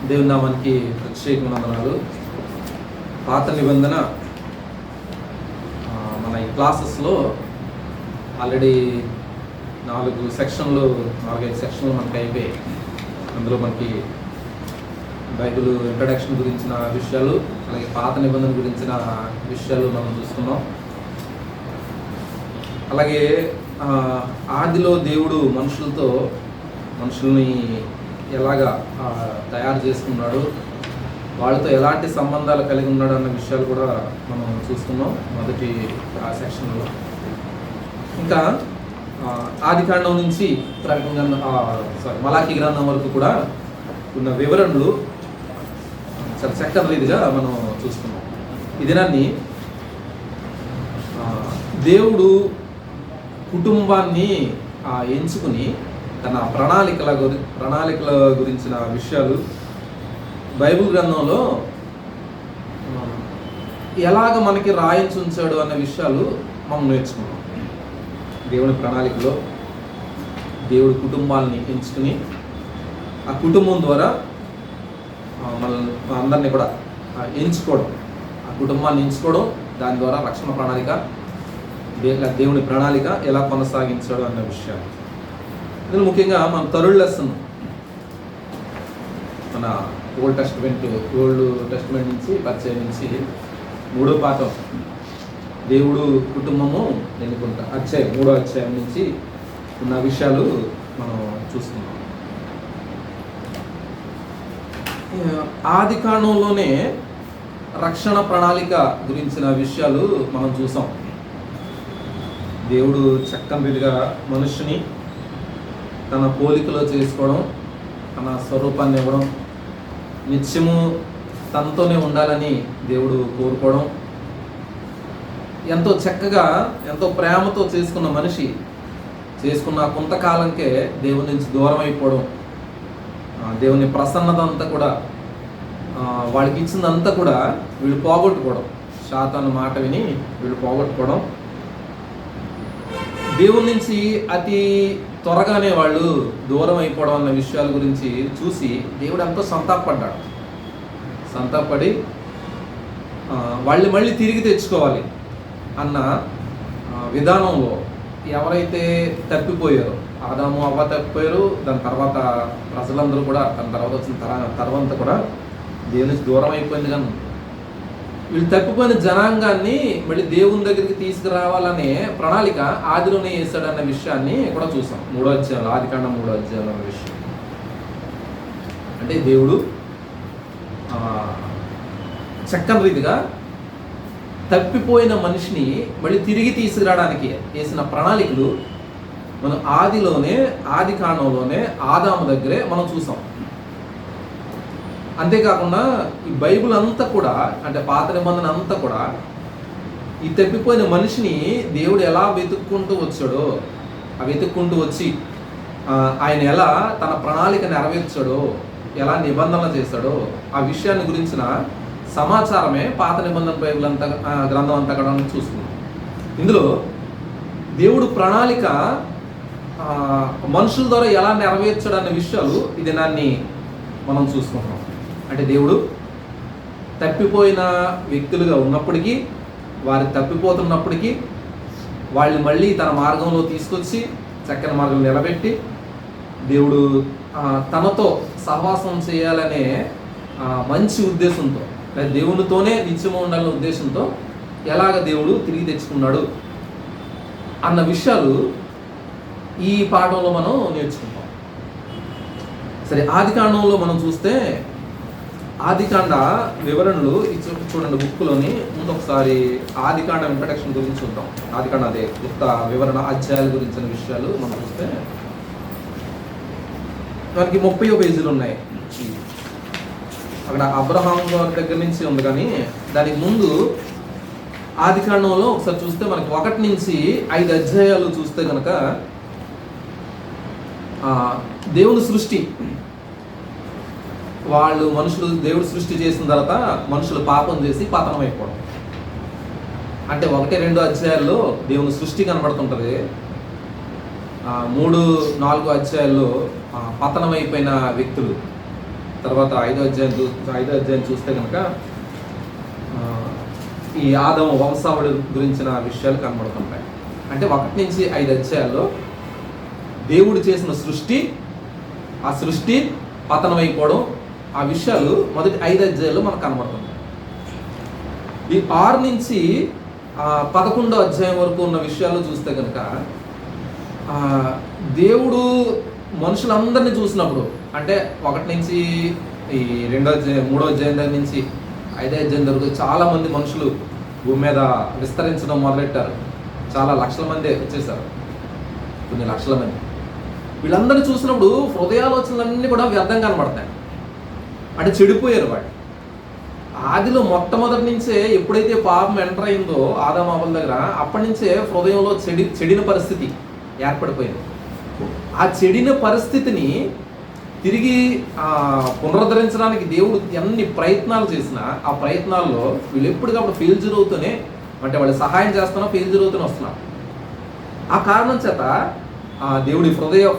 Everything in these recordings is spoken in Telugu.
దేవుని నామానికి ప్రత్యేకమైన వందనాలు. పాత నిబంధన మన ఈ క్లాసెస్లో ఆల్రెడీ 4-5 సెక్షన్లు మనకి అయిపోయాయి. అందులో మనకి బైబిల్ ఇంట్రడక్షన్ గురించిన విషయాలు, అలాగే పాత నిబంధన గురించిన విషయాలు మనం చూస్తున్నాం. అలాగే ఆదిలో దేవుడు మనుషుల్ని ఎలాగా తయారు చేసుకున్నాడు, వాళ్ళతో ఎలాంటి సంబంధాలు కలిగి ఉన్నాడు అన్న విషయాలు కూడా మనం చూస్తున్నాం మొదటి సెక్షన్లో. ఇంకా ఆదికాండం నుంచి మలాఖీ గ్రంథం వరకు కూడా ఉన్న వివరణలు చాలా చక్కని రీతిగా మనం చూస్తున్నాం. ఈ దినాన్ని దేవుడు కుటుంబాన్ని ఎంచుకుని తన ప్రణాళికల గురించిన విషయాలు బైబిల్ గ్రంథంలో ఎలాగ మనకి రాయించి ఉంచాడు అన్న విషయాలు మనం నేర్చుకున్నాం. దేవుని ప్రణాళికలో దేవుడు కుటుంబాలని ఎంచుకుని ఆ కుటుంబం ద్వారా అందరినీ కూడా ఎంచుకోవడం, ఆ కుటుంబాన్ని ఎంచుకోవడం, దాని ద్వారా రక్షణ ప్రణాళిక, దేవుని ప్రణాళిక ఎలా కొనసాగించాడు అన్న విషయాలు. ఇందులో ముఖ్యంగా మన థర్డ్ లెసన్, మన ఓల్డ్ టెస్టిమెంట్ నుంచి పరిచయం నుంచి 3వ పాఠం దేవుడు కుటుంబము ఎన్నుకుంటా అధ్యాయం 3వ అధ్యాయం నుంచి ఉన్న విషయాలు మనం చూస్తున్నాం. ఆది కాండంలోనే రక్షణ ప్రణాళిక గురించిన విషయాలు మనం చూసాం. దేవుడు చక్కని రీతిగా మనుషుని తన పోలికలో చేసుకోవడం, తన స్వరూపాన్ని ఇవ్వడం, నిత్యము తనతోనే ఉండాలని దేవుడు కోరుకోవడం, ఎంతో చక్కగా ఎంతో ప్రేమతో చేసుకున్న మనిషి చేసుకున్న కొంతకాలంకే దేవుని నుంచి దూరం అయిపోవడం, దేవుని ప్రసన్నత అంతా కూడా వాడికి ఇచ్చిందంతా కూడా వీళ్ళు పోగొట్టుకోవడం, శాతాను మాట విని వీళ్ళు పోగొట్టుకోవడం, దేవుని నుంచి అతి త్వరగానే వాళ్ళు దూరం అయిపోవడం అన్న విషయాల గురించి చూసి దేవుడు ఎంతో సంతాపడి వాళ్ళు మళ్ళీ తిరిగి తెచ్చుకోవాలి అన్న విధానంలో ఎవరైతే తప్పిపోయారో, ఆదాము అవ్వ తప్పిపోయారు, దాని తర్వాత ప్రజలందరూ కూడా దాని తర్వాత వచ్చిన తర్వాత కూడా దేవుని నుంచి దూరం అయిపోయింది. కానీ వీళ్ళు తప్పిపోయిన జనాంగాన్ని మళ్ళీ దేవుని దగ్గరికి తీసుకురావాలనే ప్రణాళిక ఆదిలోనే వేశాడన్న విషయాన్ని కూడా చూసాం. 3వ అధ్యాయంలో, ఆదికాండం 3వ అధ్యాయంలో అన్న విషయం. అంటే దేవుడు చక్కని రీతిగా తప్పిపోయిన మనిషిని మళ్ళీ తిరిగి తీసుకురావడానికి వేసిన ప్రణాళికలు మనం ఆది కాండంలోనే ఆదాము దగ్గరే మనం చూసాం. అంతేకాకుండా ఈ బైబిల్ అంతా కూడా, అంటే పాత నిబంధన అంతా కూడా ఈ తప్పిపోయిన మనిషిని దేవుడు ఎలా వెతుక్కుంటూ వచ్చాడో, ఆ వెతుక్కుంటూ వచ్చి ఆయన ఎలా తన ప్రణాళిక నెరవేర్చాడో, ఎలా నిబంధనలు చేశాడో ఆ విషయాన్ని గురించిన సమాచారమే పాత నిబంధన బైబిల్ అంతా గ్రంథం అంతా కూడా చూస్తున్నాం. ఇందులో దేవుడు ప్రణాళిక మనుషుల ద్వారా ఎలా నెరవేర్చాడు అనే విషయాలు ఈ దినాన్ని మనం చూసుకుంటున్నాం. అంటే దేవుడు తప్పిపోయిన వ్యక్తులుగా ఉన్నప్పటికీ, వారు తప్పిపోతున్నప్పటికీ వాళ్ళని మళ్ళీ తన మార్గంలో తీసుకొచ్చి చక్కని మార్గం నిలబెట్టి దేవుడు తనతో సహవాసం చేయాలనే మంచి ఉద్దేశంతో, లేదా దేవునితోనే నిత్యము ఉండాలనే ఉద్దేశంతో ఎలాగ దేవుడు తిరిగి తెచ్చుకున్నాడు అన్న విషయాలు ఈ పాఠంలో మనం నేర్చుకుంటాం. సరే, ఆదికాండంలో మనం చూస్తే ఆదికాండ వివరణలు చూడండి బుక్లోని. ముందు ఒకసారి ఆదికాండ ఇంట్రడక్షన్ గురించి చూద్దాం. ఆదికాండ అదే కొత్త వివరణ అధ్యాయాల గురించిన విషయాలు మనం చూస్తే మనకి 30 పేజీలు ఉన్నాయి. అక్కడ అబ్రహాం గారి దగ్గర నుంచి ఉంది, కానీ దానికి ముందు ఆదికాండంలో ఒకసారి చూస్తే మనకి 1 నుంచి 5 అధ్యాయాలు చూస్తే కనుక దేవుని సృష్టి, దేవుడు సృష్టి చేసిన తర్వాత మనుషులు పాపం చేసి పతనం అయిపోవడం. అంటే 1-2 అధ్యాయాల్లో దేవుని సృష్టి కనబడుతుంటుంది, 3-4 అధ్యాయాల్లో పతనమైపోయిన వ్యక్తులు, తర్వాత 5వ అధ్యాయం చూస్తే కనుక ఈ ఆదాము వంశావళి గురించిన విషయాలు కనబడుతుంటాయి. అంటే 1 నుంచి 5 అధ్యాయాల్లో దేవుడు చేసిన సృష్టి, ఆ సృష్టి పతనమైపోవడం, ఆ విషయాలు మొదటి 5 అధ్యాయాల్లో మనకు కనబడుతుంటాయి. ఈ 6 నుంచి 11వ అధ్యాయం వరకు ఉన్న విషయాలు చూస్తే కనుక దేవుడు మనుషులందరినీ చూసినప్పుడు, అంటే 1 నుంచి ఈ 2వ అధ్యాయం 3వ అధ్యాయం దగ్గర నుంచి 5వ అధ్యాయం వరకు చాలా మంది మనుషులు భూమి మీద విస్తరించడం మొదలెట్టారు. చాలా లక్షల మంది వచ్చేసారు, కొన్ని లక్షల మంది. వీళ్ళందరినీ చూసినప్పుడు హృదయాలోచనలన్నీ కూడా వ్యర్థం కనబడతాయి, అంటే చెడిపోయారు వాడు. ఆదిలో మొట్టమొదటి నుంచే ఎప్పుడైతే పాపం ఎంటర్ అయిందో ఆదాము అవ్వల దగ్గర, అప్పటి నుంచే హృదయంలో చెడిన పరిస్థితి ఏర్పడిపోయింది. ఆ చెడిన పరిస్థితిని తిరిగి పునరుద్ధరించడానికి దేవుడు ఎన్ని ప్రయత్నాలు చేసినా, ఆ ప్రయత్నాల్లో వీళ్ళు ఎప్పటికప్పుడు ఫెయిల్యూర్ అవుతూనే, అంటే వాళ్ళు సహాయం చేస్తున్నా ఫెయిల్యూర్ అవుతూనే వస్తున్నారు. ఆ కారణం చేత దేవుడి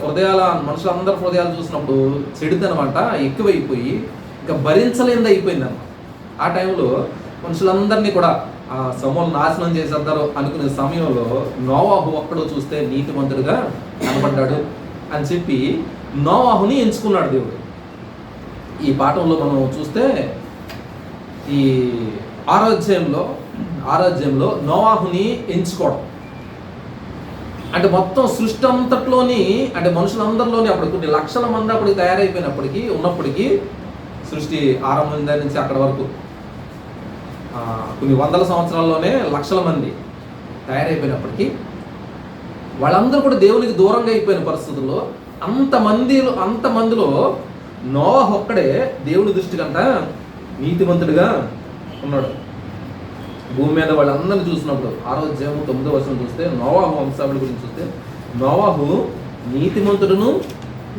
హృదయాల మనుషులందరి హృదయాలు చూసినప్పుడు చెడుతనమాట ఎక్కువైపోయి ఇంకా భరించలేనిది అయిపోయిందన్నమాట. ఆ టైంలో మనుషులందరినీ కూడా సమూలం నాశనం చేసేద్దారు అనుకునే సమయంలో నోవాహు ఒక్కడో చూస్తే నీతిమంతుడుగా కనబడ్డాడు అని చెప్పి నోవాహుని ఎంచుకున్నాడు దేవుడు. ఈ పాఠంలో మనం చూస్తే ఈ 6వ అధ్యాయంలో నోవాహుని ఎంచుకోవడం, అంటే మొత్తం సృష్టి అంతట్లోని, అంటే మనుషులందరిలోని అప్పుడు కొన్ని లక్షల మంది అప్పటికి తయారైపోయినప్పటికీ ఉన్నప్పటికీ, సృష్టి ఆరంభం నుంచి అక్కడ వరకు కొన్ని వందల సంవత్సరాల్లోనే లక్షల మంది తయారైపోయినప్పటికీ వాళ్ళందరూ కూడా దేవునికి దూరంగా అయిపోయిన పరిస్థితుల్లో అంతమందిలో నోవాహు ఒక్కడే దేవుని దృష్టి కంట నీతిమంతుడిగా ఉన్నాడు. భూమి మీద వాళ్ళందరినీ చూసినప్పుడు 6వ అధ్యాయం 9వ వచనం చూస్తే నోవాహు వంశావళి గురించి చూస్తే, నోవాహు నీతిమంతుడును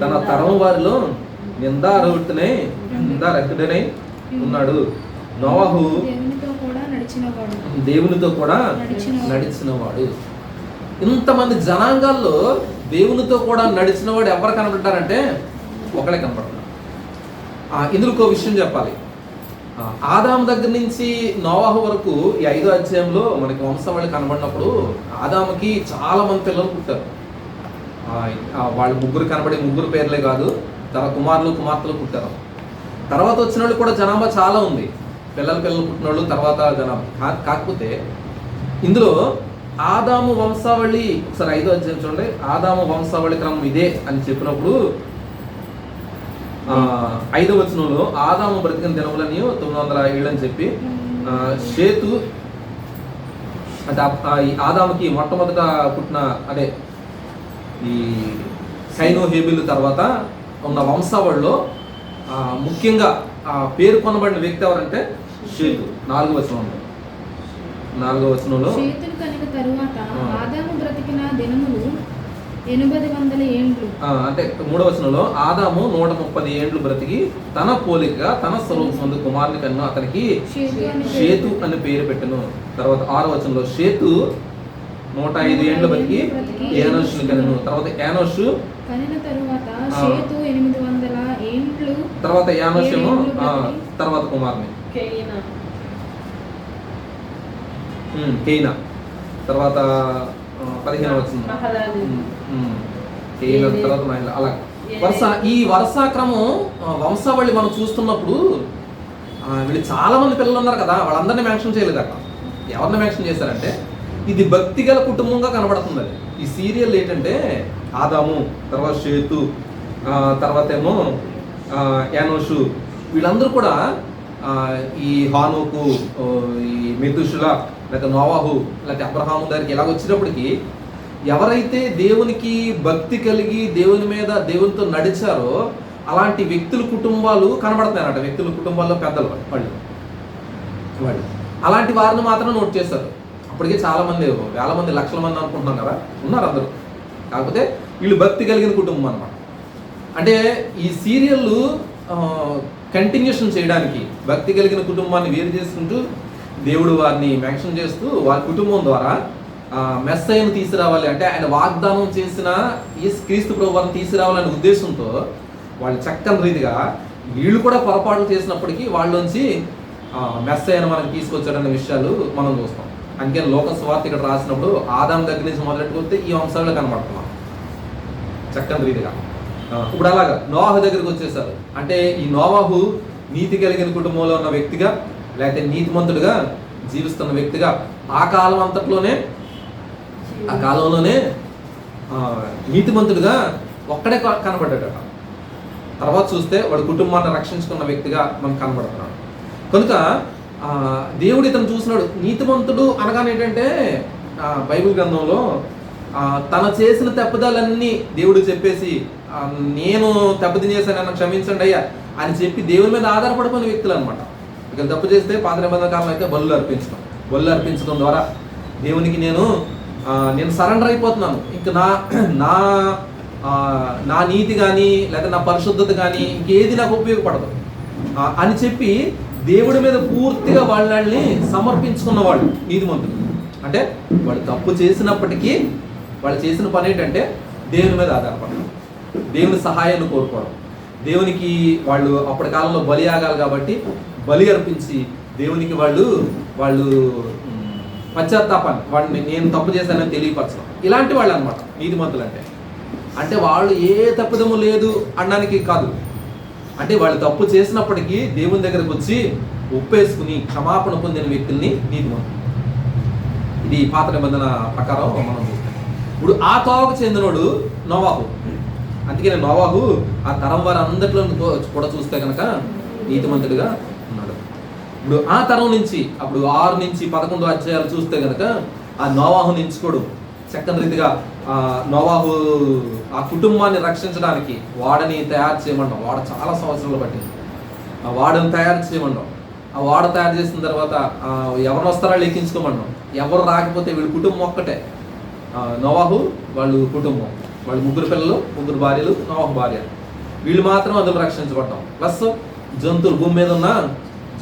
తన తరం వారిలో నిందారహితుడనై ఉన్నాడు. నోవాహు దేవునితో కూడా నడిచినవాడు. ఇంతమంది జనాంగాల్లో దేవునితో కూడా నడిచినవాడు ఎవరు కనబడ్డారంటే ఒకళ్ళే కనబడతారు. ఇందులో ఒక విషయం చెప్పాలి. ఆదాము దగ్గర నుంచి నోవాహు వరకు ఈ 5వ అధ్యాయంలో మనకి వంశావళి కనబడినప్పుడు ఆదాముకి చాలా మంది పిల్లలు పుట్టారు. వాళ్ళు ముగ్గురు పేర్లే కాదు, తన కుమార్తెలు పుట్టారు. తర్వాత వచ్చిన వాళ్ళు కూడా జనాభా చాలా ఉంది, పిల్లలు పుట్టిన వాళ్ళు తర్వాత జనాభా. కాకపోతే ఇందులో ఆదాము వంశావళి ఒకసారి 5వ అధ్యాయం చూడండి. ఆదాము వంశావళి క్రమం ఇదే అని చెప్పినప్పుడు 5వ వచనంలో ఆదాము బ్రతికిన దినములని 900 ఏళ్ళు అని చెప్పి, షేతు అంటే ఆదాముకి మొట్టమొదట పుట్టిన అదే ఈ కైను హేబెలు తర్వాత ఉన్న వంశావళిలో ముఖ్యంగా పేరు కొనబడిన వ్యక్తి ఎవరంటే షేతు. 4వ వచనంలో అంటే 3వ వచనంలో ఆదాము 130 ఏండ్లు బ్రతికి తన పోలిక తన స్వరూపమందు కుమారుని కన్ను అతనికి షేతు అని పేరు పెట్టెను. తర్వాత 6వ వచనంలో షేతు 105 ఏండ్లు బ్రతికి ఏనోషుని కనెను. తర్వాత ఏనోషు తర్వాత యానోషేమో తర్వాత కుమారుని కేయినా. తర్వాత 15వ వచనం కేయినా తర్వాత మహిళ. అలా ఈ వరుసక్రమం వంశావళి మనం చూస్తున్నప్పుడు వీళ్ళు చాలా మంది పిల్లలు ఉన్నారు కదా, వాళ్ళందరినీ మెన్షన్ చేయలేదు అక్కడ. ఎవరిని మెన్షన్ చేశారంటే ఇది భక్తి గల కుటుంబంగా కనబడుతుంది. అది ఈ సీరియల్ ఏంటంటే ఆదాము, తర్వాత షేతు, తర్వాత ఏమో యానోషు, వీళ్ళందరూ కూడా ఈ హానోకు, ఈ మెతుషులా, లేకపోతే నోవాహు, లేకపోతే అబ్రహాము దగ్గరికి ఇలా వచ్చినప్పటికీ ఎవరైతే దేవునికి భక్తి కలిగి దేవుని మీద దేవునితో నడిచారో అలాంటి వ్యక్తుల కుటుంబాలు కనబడతాయన్నమాట. వ్యక్తుల కుటుంబాల్లో పెద్దలు వాళ్ళు అలాంటి వారిని మాత్రం నోట్ చేస్తారు. అప్పటికే చాలా మంది, వేల మంది, లక్షల మంది అనుకుంటున్నాం కదా, ఉన్నారు అందరూ. కాకపోతే వీళ్ళు భక్తి కలిగిన కుటుంబం అన్నమాట. అంటే ఈ సీరియల్ కంటిన్యూషన్ చేయడానికి భక్తి కలిగిన కుటుంబాన్ని వేరు చేసుకుంటూ దేవుడు వారిని మెన్షన్ చేస్తూ వారి కుటుంబం ద్వారా మెస్సయ్యను తీసుకురావాలి, అంటే ఆయన వాగ్దానం చేసిన ఈ క్రీస్తు ప్రభువుని తీసుకురావాలనే ఉద్దేశంతో వాళ్ళు చక్కని రీతిగా వీళ్ళు కూడా పొరపాట్లు చేసినప్పటికీ వాళ్ళలోంచి మెస్సయ్యను మనకు తీసుకొచ్చాడనే విషయాలు మనం చూస్తాం. అందుకని లోక సువార్త ఇక్కడ రాసినప్పుడు ఆదాం దగ్గర నుంచి మొదలెట్టుకొస్తే ఈ వంశాలు కనబడుతున్నాం చక్కని రీతిగా. ఇప్పుడు అలాగా నోవాహు దగ్గరికి వచ్చేసారు. అంటే ఈ నోవాహు నీతి కలిగిన కుటుంబంలో ఉన్న వ్యక్తిగా, లేకపోతే నీతిమంతుడిగా జీవిస్తున్న వ్యక్తిగా ఆ కాలంలోనే నీతిమంతుడిగా ఒక్కడే కనబడ్డాడట. తర్వాత చూస్తే వాడు కుటుంబాన్ని రక్షించుకున్న వ్యక్తిగా మనకు కనబడుతున్నాడు. కనుక దేవుడు ఇతను చూసినాడు. నీతిమంతుడు అనగానే ఏంటంటే బైబిల్ గ్రంథంలో తన చేసిన తప్పుదలన్నీ దేవుడు చెప్పేసి నేను తప్పుది చేశాను, నన్ను క్షమించండి అయ్యా అని చెప్పి దేవుని మీద ఆధారపడిపోయిన వ్యక్తులు అనమాట. ఇక తప్పు చేస్తే పాత నిబంధన కాలం అయితే బలులు అర్పించడం ద్వారా దేవునికి నేను సరెండర్ అయిపోతున్నాను. ఇంక నా నీతి కానీ లేదా నా పరిశుద్ధత కానీ ఇంకేది నాకు ఉపయోగపడదు అని చెప్పి దేవుడి మీద పూర్తిగా వాళ్ళని సమర్పించుకున్నవాళ్ళు నీతిమంతులు. అంటే వాళ్ళు తప్పు చేసినప్పటికీ వాళ్ళు చేసిన పని ఏంటంటే దేవుని మీద ఆధారపడడం, దేవుని సహాయాన్ని కోరుకోవడం. దేవునికి వాళ్ళు అప్పటి కాలంలో బలి ఆగాలి కాబట్టి బలి అర్పించి దేవునికి వాళ్ళు పశ్చాత్తాపాన్ని వాడిని నేను తప్పు చేశానని తెలియపరచడం. ఇలాంటి వాళ్ళు అనమాట నీతిమంతులు. అంటే వాళ్ళు ఏ తప్పుదము లేదు అనడానికి కాదు. అంటే వాళ్ళు తప్పు చేసినప్పటికీ దేవుని దగ్గరకు వచ్చి ఒప్పేసుకుని క్షమాపణ పొందిన వ్యక్తుల్ని నీతిమంతులు. ఇది పాత నిబంధన ప్రకారం మనం చూస్తాం. ఇప్పుడు ఆ తోవకు చెందినోడు నోవాహు. అందుకని నోవాహు ఆ తరం వారి అందరిలో కూడా చూస్తే కనుక నీతిమంతుడిగా ఉన్నాడు. ఇప్పుడు ఆ తరం నుంచి అప్పుడు 6 నుంచి 11 అధ్యాయాలు చూస్తే కనుక ఆ నోవాహుని ఎంచుకోడు చక్కని రీతిగా. నోవాహు ఆ కుటుంబాన్ని రక్షించడానికి వాడని తయారు చేయమంటాం. వాడ చాలా సంవత్సరాలు పట్టింది. ఆ వాడని తయారు చేయమంటాం. ఆ వాడ తయారు చేసిన తర్వాత ఎవరు వస్తారో లెక్కించుకోమన్నాం. ఎవరు రాకపోతే వీళ్ళ కుటుంబం ఒక్కటే. నోవాహు వాళ్ళు కుటుంబం, వాళ్ళు 3 పిల్లలు, 3 భార్యలు, నోవాహు భార్య, వీళ్ళు మాత్రం అందులో రక్షించబడ్డాం. ప్లస్ జంతువులు, భూమి మీద ఉన్న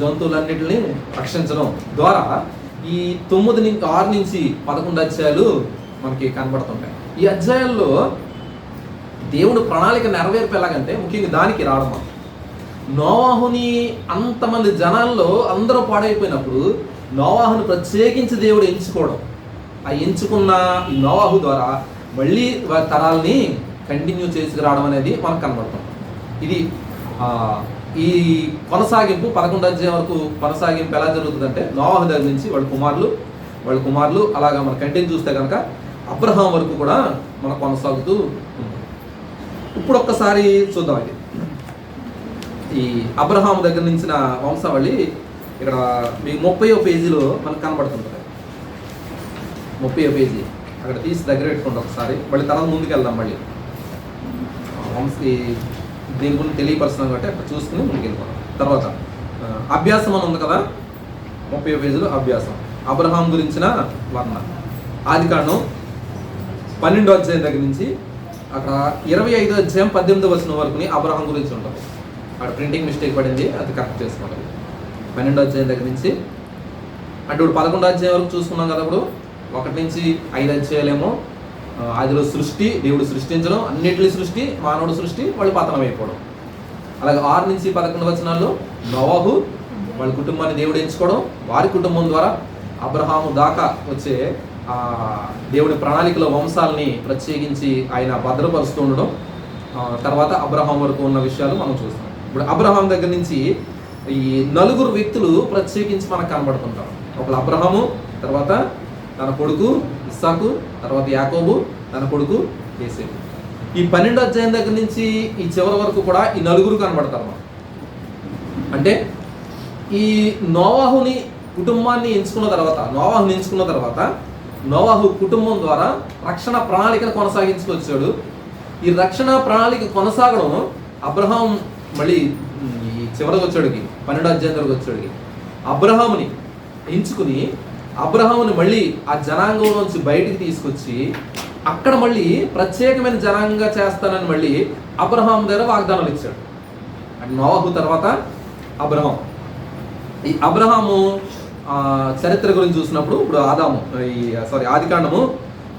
జంతువులన్నింటినీ రక్షించడం ద్వారా ఈ 6 నుంచి 11 అధ్యాయాలు మనకి కనబడుతుంటాయి. ఈ అధ్యాయాల్లో దేవుడు ప్రణాళిక నెరవేర్పు ఎలాగంటే ముఖ్యంగా దానికి రావడం. నోవాహుని అంతమంది జనాల్లో అందరూ పాడైపోయినప్పుడు నోవాహుని ప్రత్యేకించి దేవుడు ఎంచుకోవడం, ఆ ఎంచుకున్న ఈ నోవాహు ద్వారా మళ్ళీ వారి తరాలని కంటిన్యూ చేసుకురావడం అనేది మనకు కనబడుతుంది. ఇది ఈ కొనసాగింపు 11 అధ్యాయం వరకు కొనసాగింపు ఎలా జరుగుతుందంటే నోవాహు దగ్గర నుంచి వాళ్ళ కుమారులు అలాగా మన కంటిన్యూ చూస్తే కనుక అబ్రహాం వరకు కూడా మనకు కొనసాగుతూ ఉంది. ఇప్పుడు ఒక్కసారి చూద్దాం. ఇది ఈ అబ్రహాం దగ్గర నుంచి వంశావళి ఇక్కడ మీకు 30వ పేజీలో మనకు కనబడుతుంటుంది. 30వ పేజీ అక్కడ తీసి దగ్గర పెట్టుకోండి ఒకసారి. మళ్ళీ తర్వాత ముందుకు వెళ్దాం. మళ్ళీ దీని గురించి తెలియపరుస్తున్నాం కాబట్టి అక్కడ చూసుకుని ముందుకు వెళ్ళిపోతాం. తర్వాత అభ్యాసం అని ఉంది కదా, 30వ పేజీలో అభ్యాసం అబ్రహాం గురించిన వర్ణన. ఆదికాండం 12వ అధ్యాయం దగ్గర నుంచి అక్కడ 25వ అధ్యాయం 18వ వచనం వరకు అబ్రహాం గురించి ఉంటుంది. అక్కడ ప్రింటింగ్ మిస్టేక్ పడింది, అది కరెక్ట్ చేసుకోవాలి. 12వ అధ్యాయం దగ్గర నుంచి అంటే ఇప్పుడు 11వ అధ్యాయం వరకు చూసుకున్నాం కదా. ఇప్పుడు 1 నుంచి 5 అధ్యాయాలేమో ఆదిలో సృష్టి, దేవుడు సృష్టించడం, అన్నిటిని సృష్టి, మానవుడు సృష్టి, వాళ్ళు పతనం అయిపోవడం. అలాగే 6 నుంచి 11 వచనాల్లో నోవాహు వాళ్ళ కుటుంబాన్ని దేవుడు ఎంచుకోవడం, వారి కుటుంబం ద్వారా అబ్రహాము దాకా వచ్చే దేవుడి ప్రణాళికలో వంశాలని ప్రత్యేకించి ఆయన భద్రపరుస్తూ ఉండడం. తర్వాత అబ్రహాం వరకు ఉన్న విషయాలు మనం చూస్తాం. ఇప్పుడు అబ్రహాం దగ్గర నుంచి ఈ 4 వ్యక్తులు ప్రత్యేకించి మనకు కనబడుతుంటారు. ఒకళ్ళు అబ్రహాము, తర్వాత తన కొడుకు ఇస్సాకు, తర్వాత యాకోబు, తన కొడుకు యోసేపు. ఈ 12వ అధ్యాయం దగ్గర నుంచి ఈ చివరి వరకు కూడా ఈ 4 కనబడతారు. అంటే ఈ నోవాహుని కుటుంబాన్ని ఎంచుకున్న తర్వాత నోవాహు కుటుంబం ద్వారా రక్షణ ప్రణాళికను కొనసాగించుకొచ్చాడు. ఈ రక్షణ ప్రణాళిక కొనసాగడం అబ్రహాం మళ్ళీ ఈ చివరికి వచ్చాడుకి 12వ అధ్యాయం దగ్గరకు వచ్చాడుకి అబ్రహాముని ఎంచుకుని అబ్రహాముని మళ్ళీ ఆ జనాంగం నుంచి బయటికి తీసుకొచ్చి అక్కడ మళ్ళీ ప్రత్యేకమైన జనాంగంగా చేస్తానని మళ్ళీ అబ్రహాం దగ్గర వాగ్దానాలు ఇచ్చాడు. అంటే నోవాహు తర్వాత అబ్రహాం. ఈ అబ్రహాము చరిత్ర గురించి చూసినప్పుడు ఇప్పుడు ఆదికాండము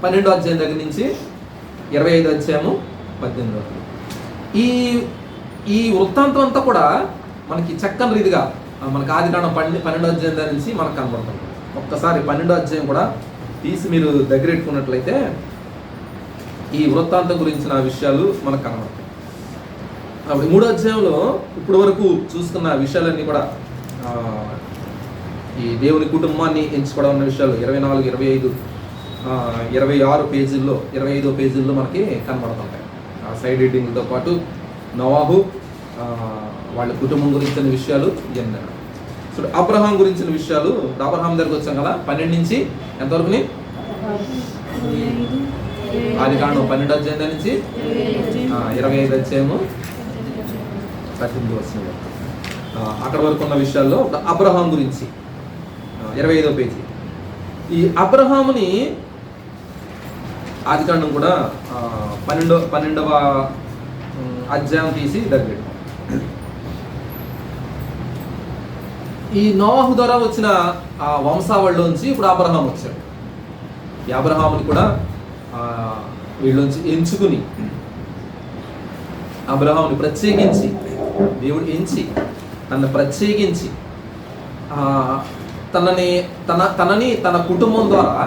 12వ అధ్యాయం దగ్గర నుంచి 25వ అధ్యాయము 18 వరకు ఈ ఈ వృత్తాంతం అంతా కూడా మనకి చక్కని రీతిగా మనకి ఆదికాండం 12వ అధ్యాయం నుంచి మనకు కనబడుతుంది. ఒక్కసారి 12వ అధ్యాయం కూడా తీసి మీరు దగ్గరెట్టుకున్నట్లయితే ఈ వృత్తాంతం గురించిన విషయాలు మనకు కనబడతాయి. అప్పుడు 3వ అధ్యాయంలో ఇప్పటి వరకు చూసుకున్న విషయాలన్నీ కూడా ఈ దేవుని కుటుంబాన్ని ఎంచుకోవడం అన్న విషయాలు 24, 25, 26 పేజీల్లో 25వ పేజీల్లో మనకి కనబడుతుంటాయి. సైడ్ ఎడిటింగ్తో పాటు నోవాహు వాళ్ళ కుటుంబం గురించిన విషయాలు ఇవన్నీ. సో అబ్రహాం గురించిన విషయాలు అబ్రహాం దగ్గరకు వచ్చాం కదా. 12 నుంచి ఎంతవరకుని ఆదికాండం 12వ అధ్యాయం నుంచి 25వ అధ్యాయము 18వ వచనం అక్కడ వరకు ఉన్న విషయాల్లో అబ్రహాం గురించి 25వ పేజీ. ఈ అబ్రహాముని ఆదికాండం కూడా 12వ అధ్యాయం తీసి దగ్గర ఈ నోవాహు ద్వారా వచ్చిన ఆ వంశావళిలోంచి ఇప్పుడు అబ్రహాం వచ్చాడు. ఈ అబ్రహాముని కూడా వీళ్ళలోంచి ఎంచుకుని అబ్రహాముని ప్రత్యేకించి దేవుడు ఎంచి తనని ప్రత్యేకించి తనని తన కుటుంబం ద్వారా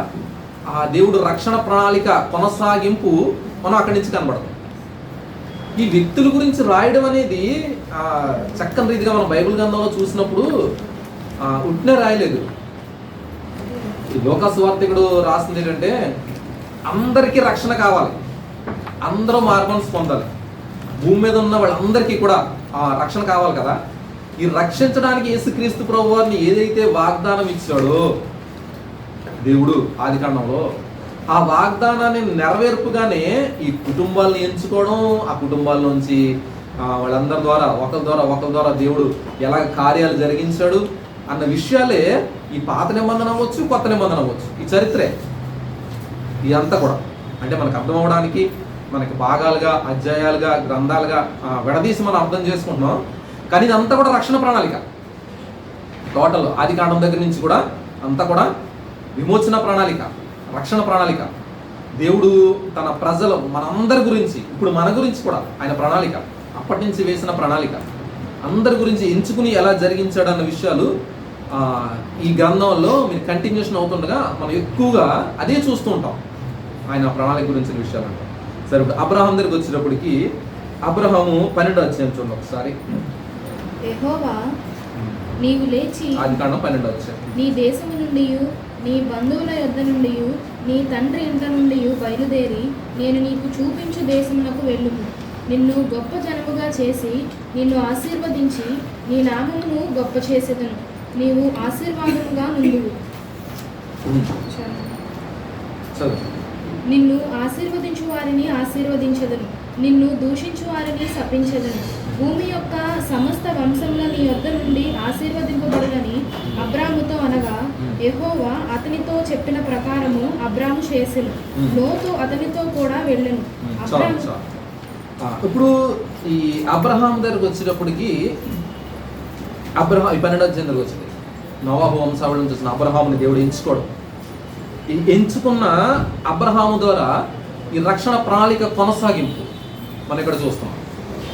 ఆ దేవుడు రక్షణ ప్రణాళిక కొనసాగింపు మనం అక్కడి నుంచి కనబడతాం. ఈ వ్యక్తుల గురించి రాయడం అనేది చక్కని రీతిగా మనం బైబిల్ గ్రంథంలో చూసినప్పుడు ఉట్నే రాయలేదు. ఈ లోక సువార్తికుడు రాసింది ఏంటంటే అందరికీ రక్షణ కావాలి, అందరూ మార్గం పొందాలి, భూమి మీద ఉన్న వాళ్ళందరికీ కూడా రక్షణ కావాలి కదా. ఈ రక్షించడానికి యేసుక్రీస్తు ప్రభు వారిని ఏదైతే వాగ్దానం ఇచ్చాడో దేవుడు ఆదికాండంలో, ఆ వాగ్దానాన్ని నెరవేర్పుగానే ఈ కుటుంబాలను ఎంచుకోవడం, ఆ కుటుంబాల నుంచి వాళ్ళందరి ద్వారా ఒకరి ద్వారా దేవుడు ఎలా కార్యాలు జరిగించాడు అన్న విషయాలే ఈ పాత నిబంధన అవ్వచ్చు, కొత్త నిబంధన అవ్వచ్చు, ఈ చరిత్రే ఇదంతా కూడా. అంటే మనకు అర్థం అవ్వడానికి మనకి భాగాలుగా, అధ్యాయాలుగా, గ్రంథాలుగా విడదీసి మనం అర్థం చేసుకుంటున్నాం. కానీ ఇదంతా కూడా రక్షణ ప్రణాళిక. టోటల్ ఆదికాండం దగ్గర నుంచి కూడా అంతా కూడా విమోచన ప్రణాళిక, రక్షణ ప్రణాళిక. దేవుడు తన ప్రజలు మనందరి గురించి, ఇప్పుడు మన గురించి కూడా ఆయన ప్రణాళిక అప్పటి నుంచి వేసిన ప్రణాళిక అందరి గురించి ఎంచుకుని ఎలా జరిగించాడు అన్న విషయాలు ఈ గ్రంథంలో మీరు కంటిన్యూషన్ అవుతుండగా మనం ఎక్కువగా అదే చూస్తూ ఉంటాం, ఆయన ప్రణాళిక గురించిన విషయాలు అంటాం. సరే, ఇప్పుడు అబ్రహాం దగ్గరికి వచ్చినప్పటికీ అబ్రహాము 12వ అధ్యాయం చూడండి ఒకసారి. యెహోవా నీవు లేచి ఆదికాండం 12వ అధ్యాయం. నీ దేశము నుండి, నీ బంధువుల యొద్ద నుండి, నీ తండ్రి ఇంట నుండి బయలుదేరి నేను నీకు చూపించు దేశమునకు వెళ్ళుము. నిన్ను గొప్ప జనముగా చేసి నిన్ను ఆశీర్వదించి నీ నామమును గొప్ప చేసేదను. నీవు ఆశీర్వాదముగా నుండువు. నిన్ను ఆశీర్వదించు వారిని ఆశీర్వదించెదను, నిన్ను దూషించు వారిని శపించెదను. భూమి యొక్క సమస్త వంశముల నీ యొద్ద నుండి ఆశీర్వదింపబడునని అబ్రాముతో అనగా, యెహోవా అతనితో చెప్పిన ప్రకారము అబ్రాము చేసెను. లోతు అతనితో కూడా వెళ్ళెను. ఇప్పుడు ఈ అబ్రహాం దగ్గరకు వచ్చేటప్పటికి అబ్రహాం 12వ అధ్యాయం దగ్గరకు వచ్చింది. నోవాహు వంశావళి నుంచి వచ్చిన అబ్రహాముని దేవుడు ఎంచుకోవడం, ఈ ఎంచుకున్న అబ్రహాము ద్వారా ఈ రక్షణ ప్రణాళిక కొనసాగింపు మనం ఇక్కడ చూస్తాం.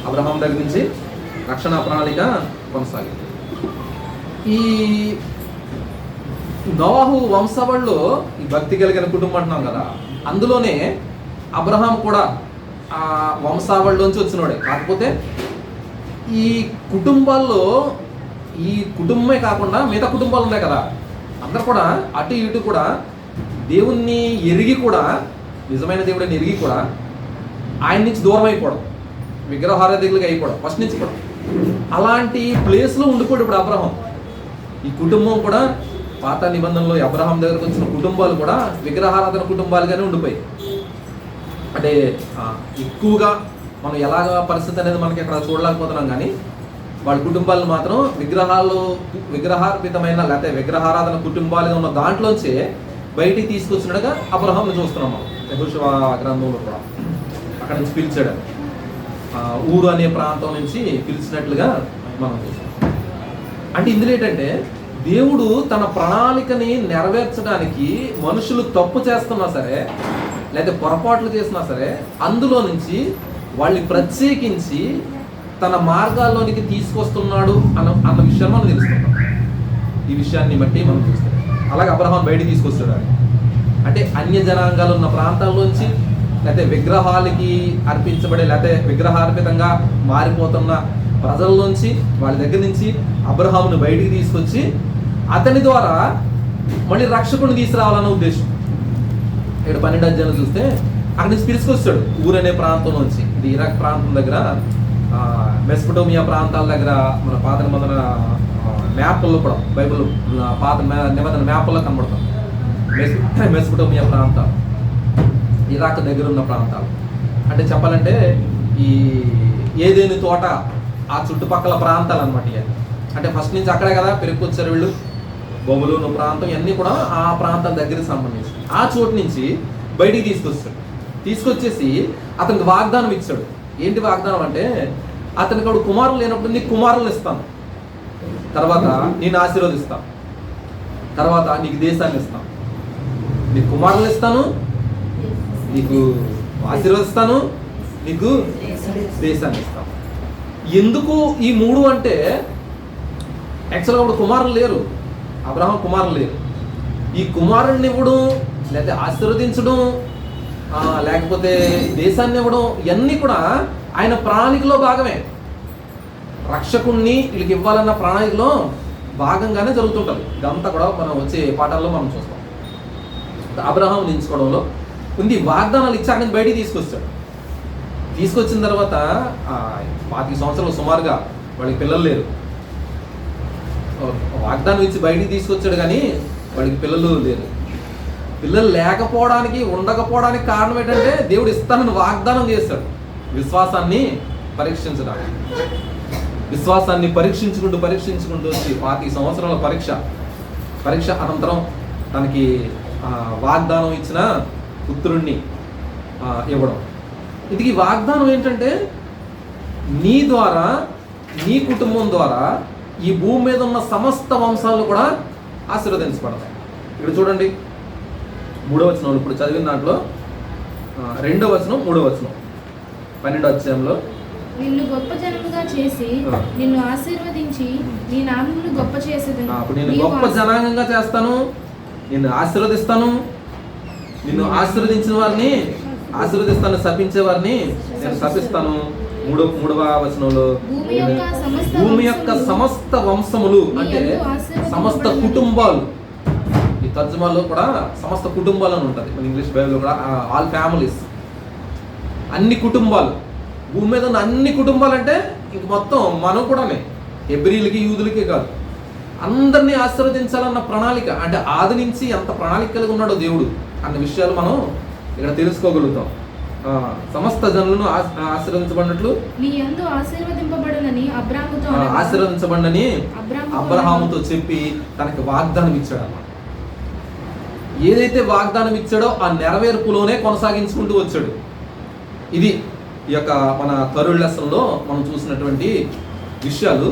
అబ్రహాం దగ్గర నుంచి రక్షణ ప్రణాళిక కొనసాగింపు. ఈ నోవాహు వంశావళిలో ఈ భక్తి కలిగిన కుటుంబం అంటున్నాం కదా, అందులోనే అబ్రహాం కూడా ఆ వంశావళిలోంచి వచ్చినవాడే. కాకపోతే ఈ కుటుంబాల్లో ఈ కుటుంబమే కాకుండా మిగతా కుటుంబాలు ఉన్నాయి కదా, అందరు కూడా అటు ఇటు కూడా దేవుణ్ణి ఎరిగి కూడా, నిజమైన దేవుడిని ఎరిగి కూడా ఆయన నుంచి దూరం అయిపోవడం, విగ్రహారాధికులుగా అయిపోవడం ఫస్ట్ నుంచి కూడా. అలాంటి ప్లేస్లో ఉండిపోయాడు ఇప్పుడు అబ్రహాం. ఈ కుటుంబం కూడా పాత నిబంధనలో అబ్రహాం దగ్గరకు వచ్చిన కుటుంబాలు కూడా విగ్రహారాధన కుటుంబాలుగానే ఉండిపోయాయి. అంటే ఎక్కువగా మనం ఎలాగ పరిస్థితి అనేది మనకి అక్కడ చూడలేకపోతున్నాం, కానీ వాళ్ళ కుటుంబాలను మాత్రం విగ్రహార్పితమైన లేకపోతే విగ్రహారాధన కుటుంబాలుగా ఉన్న దాంట్లోంచే బయటికి తీసుకొచ్చినట్టుగా అబ్రహాంను చూస్తున్నాం మనం యెహోషువ గ్రంథంలో కూడా. అక్కడ నుంచి పిలిచాడు, ఊరు అనే ప్రాంతం నుంచి పిలిచినట్లుగా మనం చూస్తాం. అంటే ఇందులో ఏంటంటే దేవుడు తన ప్రణాళికని నెరవేర్చడానికి మనుషులు తప్పు చేస్తున్నా సరే లేకపోతే పొరపాట్లు చేసినా సరే అందులో నుంచి వాళ్ళని ప్రత్యేకించి తన మార్గాల్లోనికి తీసుకొస్తున్నాడు అన్న విషయాన్ని మనం తెలుసుకుంటాం. ఈ విషయాన్ని బట్టి మనం చూస్తాం. అలాగే అబ్రహాం బయటికి తీసుకొస్తాడు ఆయన. అంటే అన్య జనాంగాలు ఉన్న ప్రాంతాల్లోంచి, లేకపోతే విగ్రహాలకి అర్పించబడే, లేకపోతే విగ్రహార్పితంగా మారిపోతున్న ప్రజల్లోంచి, వాళ్ళ దగ్గర నుంచి అబ్రహామును బయటికి తీసుకొచ్చి అతని ద్వారా మళ్ళీ రక్షకుడిని తీసుకురావాలన్న ఉద్దేశం. ఇక్కడ 12 అధ్యాయంలో చూస్తే అక్కడి నుంచి తీసుకొస్తాడు ఊరు అనే ప్రాంతం నుంచి. ఇది ఇరాక్ ప్రాంతం దగ్గర, మెస్పటోమియా ప్రాంతాల దగ్గర మన పాత నిబంధన మ్యాప్ల్లో కూడా, బైబిల్ పాత నిబంధన మ్యాప్ల్లో కనబడతాం. మెస్పటోమియా ప్రాంతాలు, ఇరాక్ దగ్గర ఉన్న ప్రాంతాలు. అంటే చెప్పాలంటే ఈ ఏదేని తోట ఆ చుట్టుపక్కల ప్రాంతాలు అనమాట. అంటే ఫస్ట్ నుంచి అక్కడే కదా పెరుగుకొచ్చారు వీళ్ళు. బొబులోను ప్రాంతం ఇవన్నీ కూడా ఆ ప్రాంతాల దగ్గరికి సంబంధించి. ఆ చోటు నుంచి బయటికి తీసుకొచ్చేసి అతనికి వాగ్దానం ఇచ్చాడు. ఏంటి వాగ్దానం అంటే, అతనికి వాడు కుమారులు లేనప్పుడు నీకు కుమారులను ఇస్తాను, తర్వాత నేను ఆశీర్వదిస్తాను, తర్వాత నీకు దేశాన్ని ఇస్తాను, నీకు కుమారులు ఇస్తాను, నీకు ఆశీర్వదిస్తాను, నీకు దేశాన్ని ఇస్తాను. ఎందుకు ఈ 3 అంటే, యాక్చువల్గా ఇప్పుడు కుమారులు లేరు, అబ్రహాం కుమారులు లేరు. ఈ కుమారుణ్ణి ఇవ్వడం, లేకపోతే ఆశీర్వదించడం, లేకపోతే దేశాన్ని ఇవ్వడం, ఇవన్నీ కూడా ఆయన ప్రణాళికలో భాగమే. రక్షకుణ్ణి వీళ్ళకి ఇవ్వాలన్న ప్రణాళికలో భాగంగానే జరుగుతుంటుంది. ఇదంతా కూడా మనం వచ్చే పాఠాల్లో మనం చూస్తాం. అబ్రహాం నించుకోవడంలో ఉంది. వాగ్దానాలు ఇచ్చి అక్కడి నుంచి బయటికి తీసుకొచ్చిన తర్వాత 25 సంవత్సరాలు సుమారుగా వాడికి పిల్లలు లేరు. వాగ్దానం ఇచ్చి బయటికి తీసుకొచ్చాడు కానీ వాడికి పిల్లలు లేరు. పిల్లలు లేకపోవడానికి, ఉండకపోవడానికి కారణం ఏంటంటే, దేవుడు ఇస్తానని వాగ్దానం చేస్తాడు. విశ్వాసాన్ని పరీక్షించడానికి, విశ్వాసాన్ని పరీక్షించుకుంటూ వచ్చి 25 సంవత్సరాల పరీక్ష అనంతరం తనకి వాగ్దానం ఇచ్చిన పుత్రుణ్ణి ఇవ్వడం. ఇది వాగ్దానం ఏంటంటే, నీ ద్వారా, నీ కుటుంబం ద్వారా ఈ భూమి మీద ఉన్న సమస్త వంశాలు కూడా ఆశీర్వదించబడతాయి. ఇక్కడ చూడండి 3వ వచనం, ఇప్పుడు చదివిన దాంట్లో 2వ వచనం 3వ వచనం 12వ అధ్యాయంలో, నిన్ను గొప్ప జనముగా చేసి నిన్ను ఆశీర్వదించి నీ నామమును గొప్ప చేసేదను. అప్పుడు నేను గొప్ప జనాంగంగా చేస్తాను, నిన్ను ఆశీర్వదిస్తాను, నిన్ను ఆశీర్వదించిన వారిని ఆశీర్వదిస్తాను, శపించే వారిని నేను శపిస్తాను. 3వ వచనంలో భూమి యొక్క సమస్త వంశములు అంటే సమస్త కుటుంబాలు. ఈ తర్జుమాలో కూడా సమస్త కుటుంబాలు అని ఉంటుంది, మన ఇంగ్లీష్ బైబిల్లో కూడా ఆల్ ఫ్యామిలీస్, అన్ని కుటుంబాలు. భూమి మీద ఉన్న అన్ని కుటుంబాలు అంటే ఇంక మొత్తం మనం కూడానే, హెబ్రీలకి యూదులకి కాదు, అందరినీ ఆశీర్వదించాలన్న ప్రణాళిక. అంటే ఆది నుంచి ఎంత ప్రణాళిక కలిగి ఉన్నాడో దేవుడు అన్న విషయాలు మనం ఇక్కడ తెలుసుకోగలుగుతాం. సమస్త జనులను ఆశీర్వదించబడినట్లు ఆశీర్వదించబడని అబ్రహాముతో చెప్పి తనకి వాగ్దానం ఇచ్చాడు అన్నమాట. ఏదైతే వాగ్దానం ఇచ్చాడో ఆ నెరవేర్పులోనే కొనసాగించుకుంటూ వచ్చాడు. ఇది ఈ యొక్క మన థర్డ్ లెసన్లో మనం చూసినటువంటి విషయాలు.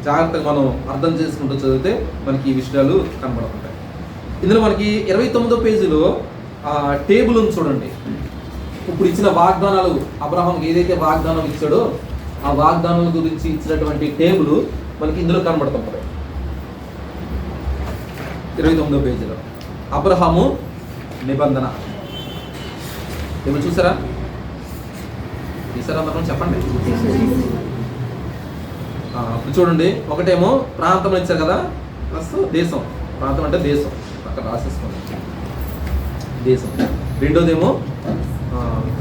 జాగ్రత్తగా మనం అర్థం చేసుకుంటూ చదివితే మనకి ఈ విషయాలు కనబడుతుంటాయి. ఇందులో మనకి 29వ పేజీలో టేబుల్ ఉంది చూడండి. ఇప్పుడు ఇచ్చిన వాగ్దానాలు, అబ్రహాంకి ఏదైతే వాగ్దానం ఇచ్చాడో ఆ వాగ్దానాల గురించి ఇచ్చినటువంటి టేబుల్ మనకి ఇందులో కనబడుతుంటుంది. 29వ పేజీలో అబ్రహాము నిబంధన టేబుల్ చూసారా? అందరం చెప్పండి. ఇప్పుడు చూడండి, ఒకటేమో ప్రాంతం ఇచ్చారు కదా, ప్లస్ దేశం. ప్రాంతం అంటే దేశం, అక్కడ రాసేసుకోండి దేశం. రెండోదేమో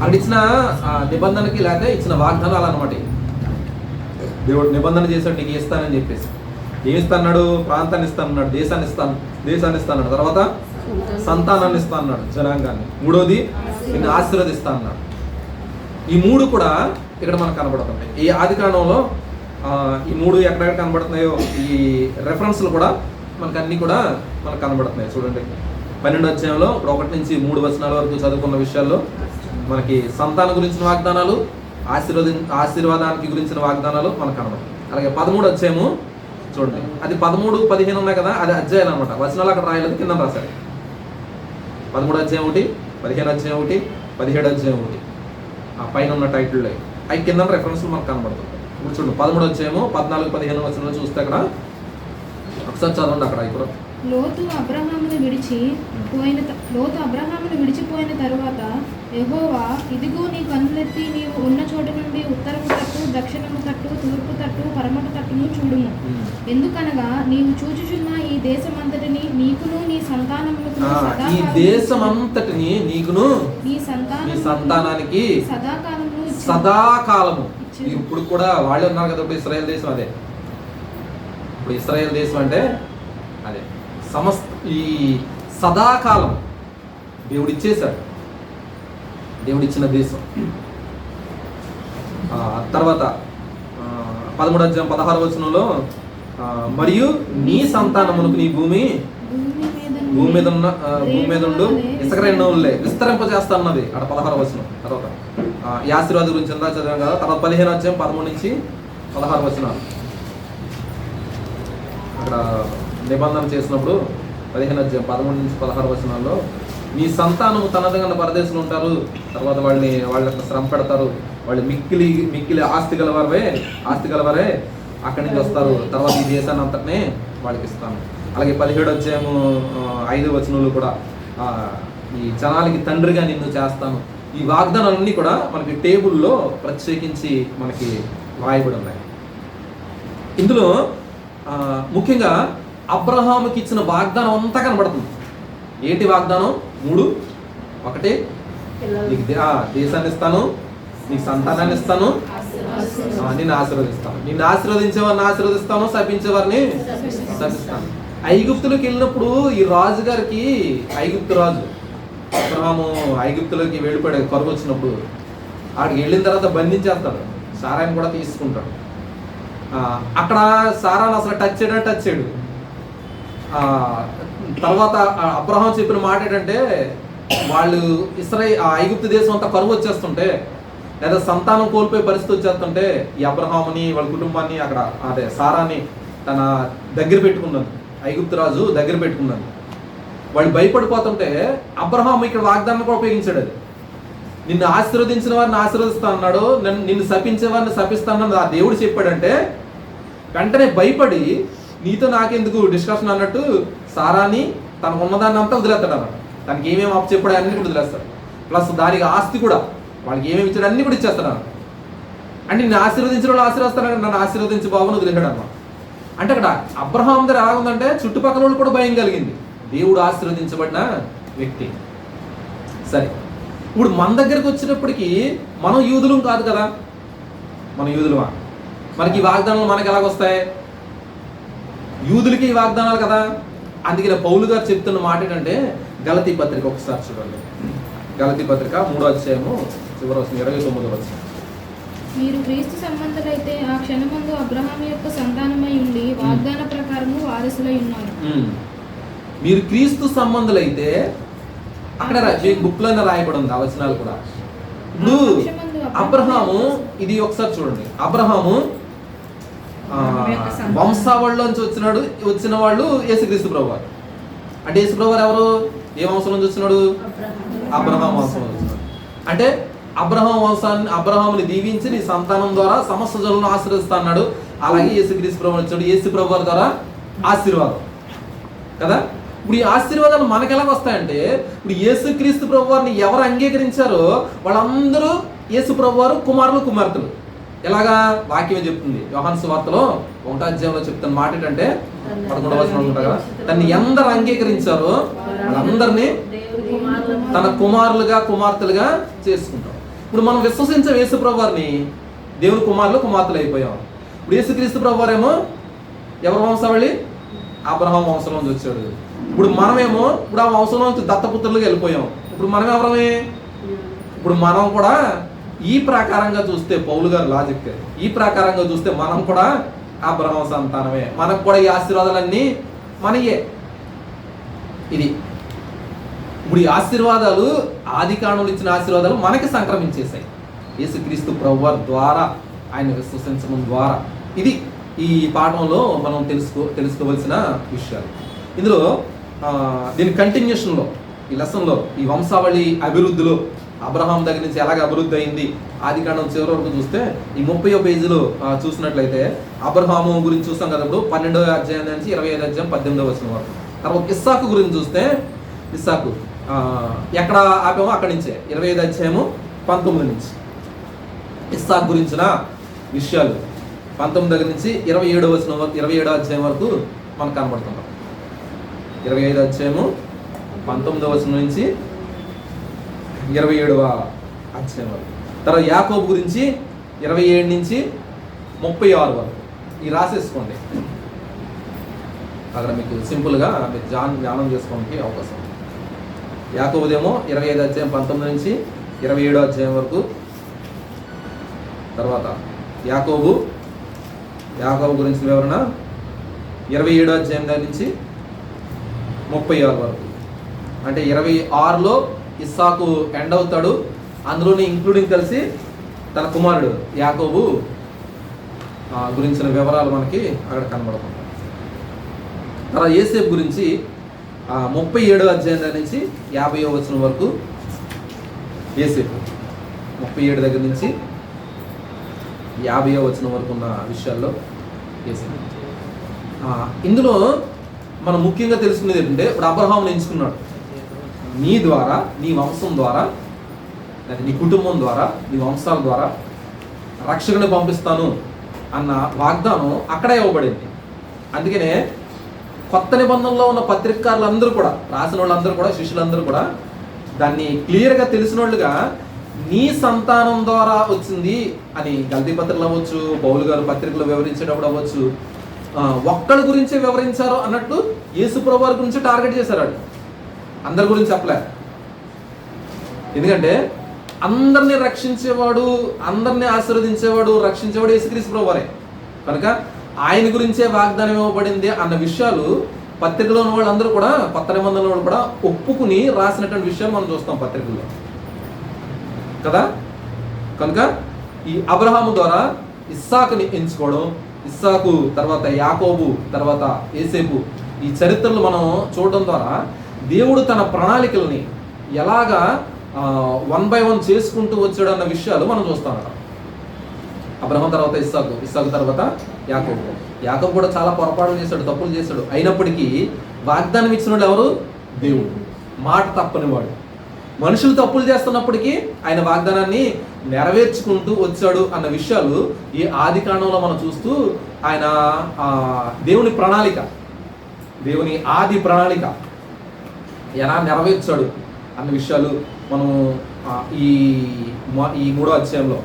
అక్కడ ఇచ్చిన నిబంధనకి లేకపోతే ఇచ్చిన వాగ్దానాలు అనమాట. దేవుడు నిబంధన చేశాడు, నీకు ఇస్తానని చెప్పేసి. ఏమి ఇస్తాన్నాడు? ప్రాంతాన్ని ఇస్తానన్నాడు, దేశాన్ని ఇస్తానన్నాడు, తర్వాత సంతానాన్ని ఇస్తా అన్నాడు, జనాంగాన్ని. మూడోది నిన్ను ఆశీర్వదిస్తా అన్నాడు. ఈ 3 కూడా ఇక్కడ మనకు కనబడుతున్నాయి. ఈ ఆది కాండంలో ఈ 3 ఎక్కడెక్కడ కనబడుతున్నాయో ఈ రెఫరెన్స్లు కూడా మనకు అన్నీ కూడా మనకు కనబడుతున్నాయి. చూడండి 12వ అధ్యాయంలో ఇప్పుడు 1 నుంచి 3 వచనాల వరకు చదువుకున్న విషయాల్లో మనకి సంతానం గురించిన వాగ్దానాలు, ఆశీర్వాదానికి గురించిన వాగ్దానాలు మనకు కనబడుతుంది. అలాగే 13వ అధ్యాయము చూడండి, అది 13, 15 ఉన్నాయి కదా, అది అధ్యాయాలు అనమాట. వచనాలు అక్కడ రాయలేదు, కింద రాశారు. 13వ అధ్యాయం ఒకటి, 15వ అధ్యాయం ఒకటి, 17వ అధ్యాయం ఒకటి, ఆ పైన ఉన్న టైటిల్లో అవి కింద రెఫరెన్స్లు మనకు కనబడుతుంది. ఇప్పుడు చూడండి 13 అధ్యాయము 14-15 వచనంలో చూస్తే అక్కడ ఒకసారి చదవండి అక్కడ ఇప్పుడు. లోతు అబ్రహామును విడిచిపోయిన తరువాత యెహోవా, ఇదిగో నీ కన్నులెత్తి నీవు ఉన్న చోటు నుండి ఉత్తరపు తట్టు, దక్షిణము తట్టు, తూర్పు తట్టు, పరమట తట్టును చూడుము. ఎందుకనగా నీవు చూచుచున్న ఈ దేశమంతటిని నీకును నీ సంతానమునకును ఈ దేశమంతటిని నీకును నీ సంతానానికి సదాకాలము. ఇప్పుడు కూడా వాళ్ళే ఉన్నారు కదా, ఇప్పుడు ఇశ్రాయేల్ దేశం అదే. ఇప్పుడు ఇశ్రాయేల్ దేశం అంటే అదే ఈ సదాకాలం దేవుడు ఇచ్చేశాడు, దేవుడు ఇచ్చిన దేశం. తర్వాత 13 అధ్యాయం 16 వచనంలో మరియు నీ సంతానమునకు నీ భూమి మీద ఉండు ఇసుక రేణువులే విస్తరింపజేస్తా అన్నది అక్కడ 16 వచనం. తర్వాత ఈ ఆశీర్వాద గురించి ఎంత చదివాం కదా. తర్వాత 15 అధ్యాయం 13-16 వచనాలు అక్కడ నిబంధన చేసినప్పుడు 15 అధ్యాయం 13-16 వచనాల్లో నీ సంతానము తనదగిన పరదేశంలో ఉంటారు, తర్వాత వాళ్ళకి శ్రమ పెడతారు, వాళ్ళు మిక్కిలి ఆస్తి గలవారే అక్కడి నుంచి వస్తారు, తర్వాత ఈ దేశాన్ని అంతటినే వాళ్ళకి ఇస్తాను. అలాగే 17 అధ్యాయము 5 వచనంలో కూడా ఈ జనాలకి తండ్రిగా నిన్ను చేస్తాను. ఈ వాగ్దానాలన్నీ కూడా మనకి టేబుల్లో ప్రత్యేకించి మనకి రాయబడి ఉన్నాయి. ఇందులో ముఖ్యంగా అబ్రహాముకి ఇచ్చిన వాగ్దానం అంతా కనబడుతుంది. ఏంటి వాగ్దానం? 3. ఒకటి, నీకు దేశాన్ని ఇస్తాను, నీకు సంతానాన్ని ఇస్తాను, నిన్ను ఆశీర్వదిస్తాను. నిన్ను ఆశీర్వదించేవారిని ఆశీర్వదిస్తాను, శపించేవారిని శపిస్తాను. ఐగుప్తులోకి వెళ్ళినప్పుడు ఈ రాజు గారికి, ఐగుప్తు రాజు అబ్రహాము ఐగుప్తులోకి వెళ్ళిపోయాడు కరువు వచ్చినప్పుడు. అక్కడికి వెళ్ళిన తర్వాత బంధించేస్తాడు, సారాన్ని కూడా తీసుకుంటాడు. అక్కడ సారాను అసలు టచ్ చేయడు. తర్వాత అబ్రహాం చెప్పిన మాట ఏంటంటే, వాళ్ళు ఐగుప్తు దేశం అంతా కరువు వచ్చేస్తుంటే, లేదా సంతానం కోల్పోయే పరిస్థితి వచ్చేస్తుంటే, ఈ అబ్రహాముని వాళ్ళ కుటుంబాన్ని అక్కడ సారాని తన దగ్గర పెట్టుకున్నాను, ఐగుప్తు రాజు దగ్గర పెట్టుకున్నాను. వాళ్ళు భయపడిపోతుంటే అబ్రహాము ఇక్కడ వాగ్దానం కూడా ఉపయోగించాడు. అది నిన్ను ఆశీర్వదించిన వారిని ఆశీర్వదిస్తా అన్నాడు, నిన్ను శపించే వారిని శపిస్తానని ఆ దేవుడు చెప్పాడంటే వెంటనే భయపడి నీతో నాకెందుకు డిస్కషన్ అన్నట్టు సారాని తనకు ఉన్నదాన్ని అంతా వదిలేస్తాడు అన్నమాట. తనకి ఏమేమి అప్పు చెప్పాడు అన్ని కూడా వదిలేస్తాడు. ప్లస్ దానికి ఆస్తి కూడా, వాళ్ళకి ఏమేమి ఇచ్చాడు అన్ని కూడా ఇచ్చేస్తాడు. అంటే నిన్ను ఆశీర్వదించిన వాళ్ళు ఆశీర్వదిస్తాడు, నన్ను ఆశీర్వదించి బాబును వదిలేశాడు అన్నమాట. అంటే అక్కడ అబ్రహాం దగ్గర ఎలా ఉందంటే చుట్టుపక్కల వాళ్ళు కూడా భయం కలిగింది, దేవుడు ఆశీర్వదించబడిన వ్యక్తి. సరే, ఇప్పుడు మన దగ్గరకు వచ్చినప్పటికీ మనం యూదులం కాదు కదా, మన యూదులమా? మనకి ఈ వాగ్దానాలు మనకి ఎలాగొస్తాయి? యూదులకి ఈ వాగ్దానాలు కదా. అందుకని పౌలు గారు చెప్తున్న మాట ఏంటంటే, గలతీ పత్రిక ఒకసారి చూడండి. గలతీ పత్రిక 3వ అధ్యాయము చివరి వచనం 29వ వచనం. మీరు క్రీస్తు సంబంధులైతే ఆ క్షణమందు అబ్రహాం యొక్క సంతానమై ఉండి వాగ్దాన ప్రకారము వారసులై ఉన్నారు. మీరు క్రీస్తు సంబంధులైతే, అక్కడ బుక్ లోనే రాయబడి ఉంది ఆ వచనాలు కూడా. ఇప్పుడు అబ్రహాము, ఇది ఒకసారి చూడండి, అబ్రహాము వంశావళిలోంచి వచ్చిన వాళ్ళు యేసుక్రీస్తు ప్రభువారు. అంటే యేసు ప్రభువారు ఎవరు? ఏ వంశం నుంచి వచ్చినాడు? అబ్రహాం వంశం నుంచి వచ్చినాడు. అంటే అబ్రహాముని దీవించి నీ సంతానం ద్వారా సమస్త జనులను ఆశీర్వదిస్తా అన్నాడు. అలాగే యేసుక్రీస్తు ప్రభువు వచ్చాడు, యేసు ప్రభువారి ద్వారా ఆశీర్వాదం కదా. ఇప్పుడు ఈ ఆశీర్వాదాలు మనకు ఎలాగ వస్తాయంటే, ఇప్పుడు యేసుక్రీస్తు ప్రభువారిని ఎవరు అంగీకరించారో వాళ్ళందరూ యేసు ప్రభువారు కుమారులు కుమార్తెలు. ఎలాగా? వాక్యం చెప్తుంది యోహాను సువార్తలో 1వ అధ్యాయంలో చెప్తున్న మాట ఏంటంటే 11వ వచనం ఉంటుంది కదా, తన్ని ఎందరు అంగీకరించారో వాళ్ళందరినీ తన కుమారులుగా కుమార్తెలుగా చేసుకుంటాం. ఇప్పుడు మనం విశ్వసించే యేసు ప్రభువారిని దేవుని కుమారులు కుమార్తెలు అయిపోయాం. ఇప్పుడు యేసుక్రీస్తు ప్రభువారేమో ఎవరి వంశావళి? అబ్రహాం వంశంలో నుంచి వచ్చాడు. ఇప్పుడు మనమేమో ఇప్పుడు ఆ వంశంలో నుంచి దత్తపుత్రులుగా వెళ్ళిపోయాం. ఇప్పుడు మనం ఎవరమే? ఇప్పుడు మనం కూడా ఈ ప్రకారంగా చూస్తే, పౌలు గారు లాజిక్, ఈ ప్రకారంగా చూస్తే మనం కూడా అబ్రహాం సంతానమే. మనకు కూడా ఈ ఆశీర్వాదాలన్నీ మనయే. ఇది ఇప్పుడు ఈ ఆశీర్వాదాలు, ఆది కాండంలో ఇచ్చిన ఆశీర్వాదాలు మనకి సంక్రమించేశాయి యేసుక్రీస్తు ప్రభువారి ద్వారా, ఆయన విశ్వసించడం ద్వారా. ఇది ఈ పాఠంలో మనం తెలుసుకోవలసిన విషయాలు. ఇందులో దీని కంటిన్యూషన్లో, ఈ లెసన్లో, ఈ వంశావళి అభివృద్ధిలో అబ్రహాం దగ్గర నుంచి ఎలాగ అభివృద్ధి అయింది ఆదికాండం చివరి వరకు చూస్తే ఈ 30వ పేజీలో చూసినట్లయితే అబ్రహాము గురించి చూస్తాం కదా. ఇప్పుడు 12వ అధ్యాయం నుంచి 25వ అధ్యాయం 18వ వచనం వరకు. తర్వాత ఇస్సాకు గురించి చూస్తే ఇస్సాకు ఎక్కడ ఆపామో అక్కడి నుంచే 25వ అధ్యాయము 19 నుంచి ఇస్సాకు గురించిన విషయాలు 19 దగ్గర నుంచి 27వ వచనం వరకు 27వ అధ్యాయం వరకు మనకు కనబడుతున్నాం. 25వ అధ్యాయము 19వ వచనం నుంచి 27వ అధ్యాయం వరకు. తర్వాత యాకోబు గురించి 27 నుంచి 36 వరకు. ఇది రాసేసుకోండి, అక్కడ మీకు సింపుల్గా మీరు ధ్యానం చేసుకోవడానికి అవకాశం. యాకోబుదేమో 25వ అధ్యాయం 19 నుంచి 27వ అధ్యాయం వరకు. తర్వాత యాకోబు గురించి వివరణ 27వ అధ్యాయం దగ్గర నుంచి 36 వరకు. అంటే 26లో ఇస్సాకు ఎండ్ అవుతాడు, అందులోనే ఇంక్లూడింగ్ కలిసి తన కుమారుడు యాకోబు గురించిన వివరాలు మనకి అక్కడ కనబడుతుంది. తర్వాత యోసేపు గురించి 37వ అధ్యాయం దగ్గర నుంచి 50వ వచనం వరకు. యోసేపు 37 దగ్గర నుంచి 50వ వచనం వరకు ఉన్న విషయాల్లో యోసేపు. ఇందులో మనం ముఖ్యంగా తెలుసుకునేది ఏంటంటే, ఇప్పుడు అబ్రహామును ఎంచుకున్నాడు, నీ ద్వారా, నీ వంశం ద్వారా, లేదా నీ కుటుంబం ద్వారా, నీ వంశాల ద్వారా రక్షకుని పంపిస్తాను అన్న వాగ్దానం అక్కడే ఇవ్వబడింది. అందుకనే కొత్త నిబంధనలో ఉన్న పత్రికారులందరూ కూడా, రాసిన వాళ్ళందరూ కూడా, శిష్యులందరూ కూడా దాన్ని క్లియర్గా తెలిసిన వాళ్ళుగా నీ సంతానం ద్వారా వచ్చింది అని గల్తీ పత్రికలు అవ్వచ్చు, పౌలు గారు పత్రికలు వివరించేటప్పుడు అవ్వచ్చు, ఒక్కడి గురించే వివరించారు అన్నట్టు యేసు ప్రభు వారి గురించి టార్గెట్ చేశారు. అందరి గురించి చెప్పలే. ఎందుకంటే అందరినీ రక్షించేవాడు, అందరినీ ఆశీర్వదించేవాడు, రక్షించేవాడు యేసుక్రీస్తు ప్రభు వారే కనుక ఆయన గురించే వాగ్దానం ఇవ్వబడింది అన్న విషయాలు పత్రికలో ఉన్న వాళ్ళందరూ కూడా, కొత్త నిబంధనల వాళ్ళు కూడా ఒప్పుకుని రాసినటువంటి విషయాలు మనం చూస్తాం పత్రికల్లో కదా. కనుక ఈ అబ్రహాము ద్వారా ఇస్సాకుని ఎంచుకోవడం, ఇస్సాకు తర్వాత యాకోబు తర్వాత యోసేపు, ఈ చరిత్రలు మనం చూడడం ద్వారా దేవుడు తన ప్రణాళికల్ని ఎలాగా 1 by 1 చేసుకుంటూ వచ్చాడు అన్న విషయాలు మనం చూస్తాం. అబ్రహాం తర్వాత ఇస్సాకు తర్వాత యాకోబు కూడా చాలా పొరపాట్లు చేశాడు, తప్పులు చేశాడు. అయినప్పటికీ వాగ్దానం ఇచ్చిన వాడు ఎవరు? దేవుడు. మాట తప్పనివాడు. మనుషులు తప్పులు చేస్తున్నప్పటికీ ఆయన వాగ్దానాన్ని నెరవేర్చుకుంటూ వచ్చాడు అన్న విషయాలు ఈ ఆదికాండంలో మనం చూస్తూ ఆయన దేవుని ప్రణాళిక, దేవుని ఆది ప్రణాళిక ఎలా నెరవేర్చాడు అన్న విషయాలు మనం ఈ 3వ అధ్యాయంలో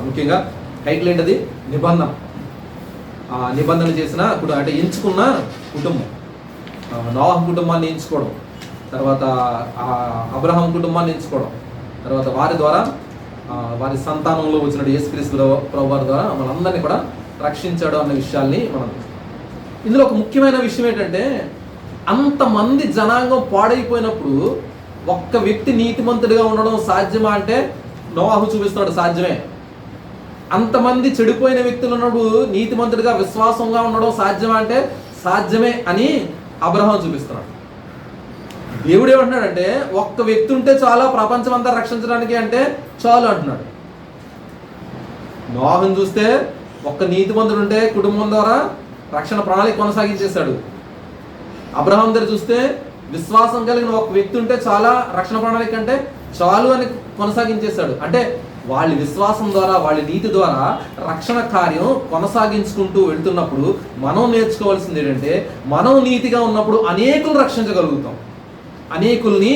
ముఖ్యంగా టైటిల్ ఏంటది? నిబంధన చేసిన అంటే ఎంచుకున్న కుటుంబం, నోహు కుటుంబాన్ని ఎంచుకోవడం, తర్వాత అబ్రహాం కుటుంబాన్ని ఎంచుకోవడం, తర్వాత వారి ద్వారా వారి సంతానంలో వచ్చిన యేసుక్రీస్తు ప్రభువారి ద్వారా మనందరినీ కూడా రక్షించాడు అన్న విషయాల్ని మనం. ఇందులో ఒక ముఖ్యమైన విషయం ఏంటంటే, అంతమంది జనాంగం పాడైపోయినప్పుడు ఒక్క వ్యక్తి నీతిమంతుడిగా ఉండడం సాధ్యమా అంటే నోవాహు చూపిస్తున్నాడు, సాధ్యమే. అంతమంది చెడిపోయిన వ్యక్తులు ఉన్నప్పుడు నీతిమంతుడిగా విశ్వాసంగా ఉండడం సాధ్యమా అంటే సాధ్యమే అని అబ్రహాం చూపిస్తున్నాడు. దేవుడు ఏమంటున్నాడంటే, ఒక్క వ్యక్తి ఉంటే చాలా ప్రపంచం అంతా రక్షించడానికి అంటే చాలు అంటున్నాడు. నోవాహును చూస్తే ఒక్క నీతిమంతుడు ఉంటే కుటుంబం ద్వారా రక్షణ ప్రణాళిక కొనసాగించేశాడు. అబ్రహాం దగ్గర చూస్తే విశ్వాసం కలిగిన ఒక వ్యక్తి ఉంటే చాలా రక్షణ ప్రణాళిక అంటే చాలు అని కొనసాగించేశాడు. అంటే వాళ్ళ విశ్వాసం ద్వారా, వాళ్ళ నీతి ద్వారా రక్షణ కార్యం కొనసాగించుకుంటూ వెళ్తున్నప్పుడు మనం నేర్చుకోవాల్సింది ఏంటంటే, మనం నీతిగా ఉన్నప్పుడు అనేకులు రక్షించగలుగుతాం, అనేకుల్ని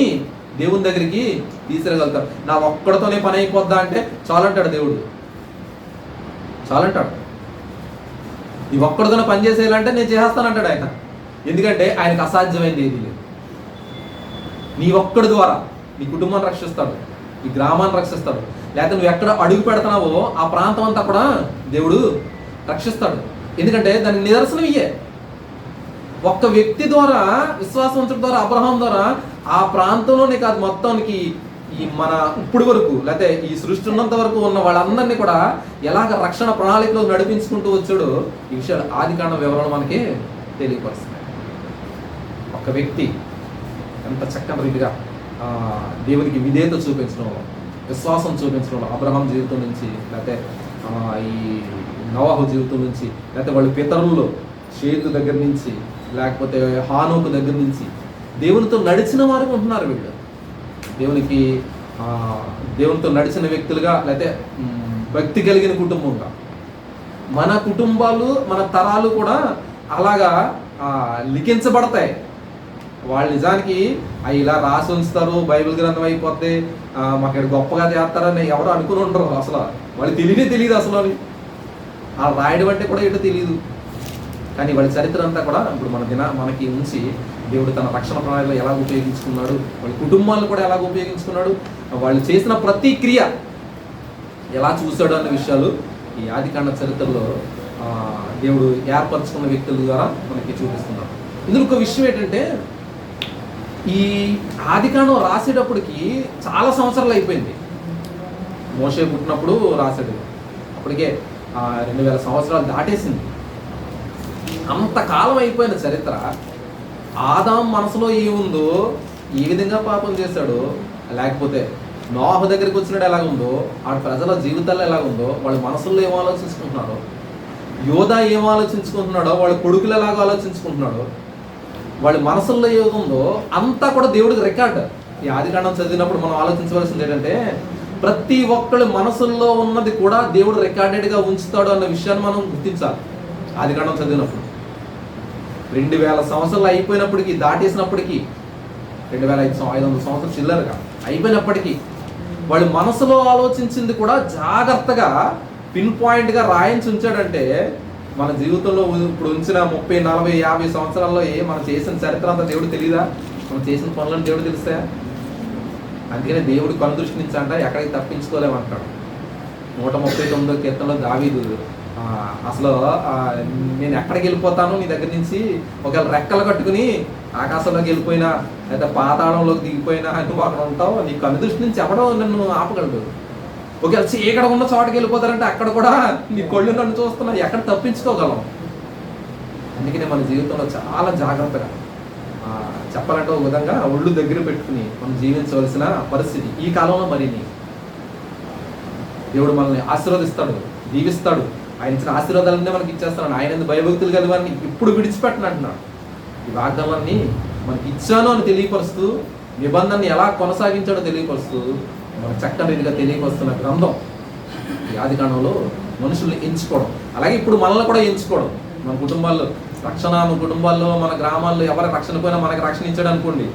దేవుని దగ్గరికి తీసుకురాగలుగుతాం. నా ఒక్కడితోనే పని అయిపోద్దా అంటే చాలంటాడు దేవుడు, చాలంటాడు. నీ ఒక్కడితోనే పని చేసేయాలంటే నేను చేస్తానంటాడు ఆయన. ఎందుకంటే ఆయనకు అసాధ్యమైంది ఏది లేదు. నీ ఒక్కడి ద్వారా నీ కుటుంబాన్ని రక్షిస్తాడు, నీ గ్రామాన్ని రక్షిస్తాడు, లేకపోతే నువ్వు ఎక్కడ అడుగు పెడుతున్నావో ఆ ప్రాంతం అంతా కూడా దేవుడు రక్షిస్తాడు. ఎందుకంటే దానికి నిదర్శనం ఇయ్యే. ఒక్క వ్యక్తి ద్వారా, విశ్వాసవంతుడి ద్వారా, అబ్రహాం ద్వారా ఆ ప్రాంతంలోనే కాదు మొత్తానికి ఈ మన ఇప్పుడు వరకు లేకపోతే ఈ సృష్టి ఉన్నంత వరకు ఉన్న వాళ్ళందరినీ కూడా ఎలాగ రక్షణ ప్రణాళికలో నడిపించుకుంటూ వచ్చాడో ఈ విషయాలు ఆదికాండ వివరణ మనకి తెలియపరుస్తున్నాయి. ఒక వ్యక్తి ఎంత చక్కని రీతిగా దేవునికి విధేయత చూపించడం, విశ్వాసం చూపించడంలో అబ్రహాం జీవితం నుంచి, లేకపోతే ఈ నోవాహు జీవితం నుంచి, లేకపోతే వాళ్ళ పితరుల్లో షేతు దగ్గర నుంచి, లేకపోతే హానోకు దగ్గర నుంచి దేవునితో నడిచిన వారు ఉంటున్నారు వీళ్ళు. దేవునితో నడిచిన వ్యక్తులుగా, లేకపోతే భక్తి కలిగిన కుటుంబంగా మన కుటుంబాలు, మన తరాలు కూడా అలాగా లిఖించబడతాయి. వాళ్ళు నిజానికి ఇలా రాసి ఉంచుతారు, బైబిల్ గ్రంథం అయిపోతే మాకు ఇక్కడ గొప్పగా చేస్తారని ఎవరు అనుకుని ఉండరు. అసలు వాళ్ళు తెలియదు అసలు అని. ఆ రాయడం అంటే కూడా ఏంటో తెలియదు. కానీ వాళ్ళ చరిత్ర అంతా కూడా ఇప్పుడు మనకి ఉంచి దేవుడు తన రక్షణ ప్రణాళికలో ఎలా ఉపయోగించుకున్నాడు, వాళ్ళ కుటుంబాలను కూడా ఎలా ఉపయోగించుకున్నాడు, వాళ్ళు చేసిన ప్రతి క్రియ ఎలా చూశాడు అన్న విషయాలు ఈ ఆదికాండ చరిత్రలో దేవుడు ఏర్పరచుకున్న వ్యక్తుల ద్వారా మనకి చూపిస్తున్నాడు. ఇందులో ఒక విషయం ఏంటంటే, ఈ ఆదికాండం రాసేటప్పటికి చాలా సంవత్సరాలు అయిపోయింది. మోషే పుట్టినప్పుడు రాశాడు, అప్పటికే 2000 సంవత్సరాలు దాటేసింది. అంతకాలం అయిపోయిన చరిత్ర, ఆదాం మనసులో ఏముందో, ఏ విధంగా పాపం చేశాడో, లేకపోతే నోహు దగ్గరికి వచ్చినాడు ఎలాగుందో, ఆ ప్రజల జీవితాల్లో ఎలాగుందో, వాళ్ళ మనసుల్లో ఏం ఆలోచించుకుంటున్నాడో, యోధా ఏం ఆలోచించుకుంటున్నాడో, వాళ్ళ కొడుకులు ఎలాగో ఆలోచించుకుంటున్నాడో, వాళ్ళ మనసుల్లో ఏముందో అంతా కూడా దేవుడికి రికార్డ్. ఈ ఆదికాండం చదివినప్పుడు మనం ఆలోచించవలసింది ఏంటంటే, ప్రతి ఒక్కళ్ళ మనసుల్లో ఉన్నది కూడా దేవుడు రికార్డెడ్గా ఉంచుతాడు అన్న విషయాన్ని మనం గుర్తించాలి. ఆదికాండం చదివినప్పుడు 2000 సంవత్సరాలు అయిపోయినప్పటికీ, దాటేసినప్పటికీ 2500 సంవత్సరాలు చిల్లరగా అయిపోయినప్పటికీ వాళ్ళు మనసులో ఆలోచించింది కూడా జాగ్రత్తగా పిన్ పాయింట్గా రాయించి ఉంచాడంటే, మన జీవితంలో ఇప్పుడు ఉంచిన 30, 40, 50 సంవత్సరాల్లో మనం చేసిన చరిత్ర అంతా దేవుడు తెలియదా? మనం చేసిన పనులను దేవుడు తెలుస్తాయా? అందుకనే దేవుడు కనుదృష్టి నుంచి అంట ఎక్కడికి తప్పించుకోలేమంటాడు. 139వ కీర్తనలో దావీదు అసలు నేను ఎక్కడికి వెళ్ళిపోతాను నీ దగ్గర నుంచి, ఒకవేళ రెక్కలు కట్టుకుని ఆకాశంలోకి వెళ్ళిపోయినా, లేదా పాతాళంలోకి దిగిపోయినా నువ్వు అక్కడ ఉంటావు, నీ కనుదృష్టి నుంచి ఎవడో నన్ను ఆపగలడు. ఒకవేళ చీకడ ఉన్న చోటకి వెళ్ళిపోతారంటే అక్కడ కూడా నీ కొళ్ళు నన్ను చూస్తున్నా, ఎక్కడ తప్పించుకోగలం? అందుకనే మన జీవితంలో చాలా జాగ్రత్తగా, చెప్పాలంటే ఒక విధంగా ఒళ్ళు దగ్గర పెట్టుకుని మనం జీవించవలసిన పరిస్థితి ఈ కాలంలో. మరి దేవుడు మనల్ని ఆశీర్వదిస్తాడు, దీవిస్తాడు. ఆయన ఇచ్చిన ఆశీర్వాదాలన్నీ మనకి ఇచ్చేస్తాడు. ఆయన భయభక్తులు కలిగి వారిని ఇప్పుడు విడిచిపెట్టను అంటున్నాడు. ఈ వాగ్దానాన్ని మనకి ఇచ్చాను అని తెలియపరుస్తూ, నిబంధనని ఎలా కొనసాగించాడో తెలియపరుస్తూ, మనకు చక్కని రీతిగా తెలియపరుస్తున్న గ్రంథం ఈ ఆదికాండంలో. మనుషుల్ని ఎంచుకోవడం, అలాగే ఇప్పుడు మనల్ని కూడా ఎంచుకోవడం. మన కుటుంబాల్లో మన కుటుంబాల్లో, మన గ్రామాల్లో ఎవరి రక్షణ పోయినా మనకు రక్షణ ఇచ్చాడు అనుకోండి,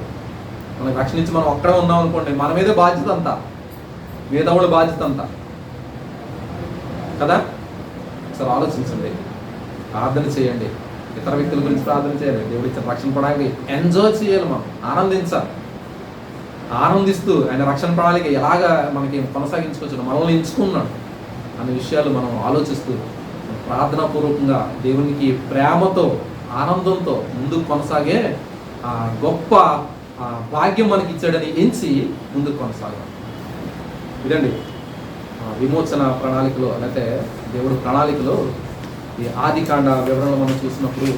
మనకు రక్షణ ఇచ్చి మనం ఒక్కడే ఉన్నాం అనుకోండి, మన మీదే బాధ్యత అంతా, వేదవుల బాధ్యత అంతా కదా. ఒకసారి ఆలోచించండి, ప్రార్థన చేయండి, ఇతర వ్యక్తుల గురించి ప్రార్థన చేయాలి, దేవుడి ఇచ్చిన రక్షణ ప్రణాళిక ఎంజాయ్ చేయాలి, మనం ఆనందించాలి. ఆనందిస్తూ ఆయన రక్షణ ప్రణాళిక ఎలాగా మనకి కొనసాగించుకోవచ్చు, మనల్ని ఎంచుకున్నాడు అనే విషయాలు మనం ఆలోచిస్తూ ప్రార్థనాపూర్వకంగా దేవునికి ప్రేమతో, ఆనందంతో ముందుకు కొనసాగే గొప్ప భాగ్యం మనకి ఇచ్చాడని ఎంచి ముందుకు కొనసాగాలి. ఇదండి విమోచన ప్రణాళికలో, లేకపోతే దేవుడు ప్రణాళికలో ఈ ఆదికాండ వివరణలో మనం చూసినప్పుడు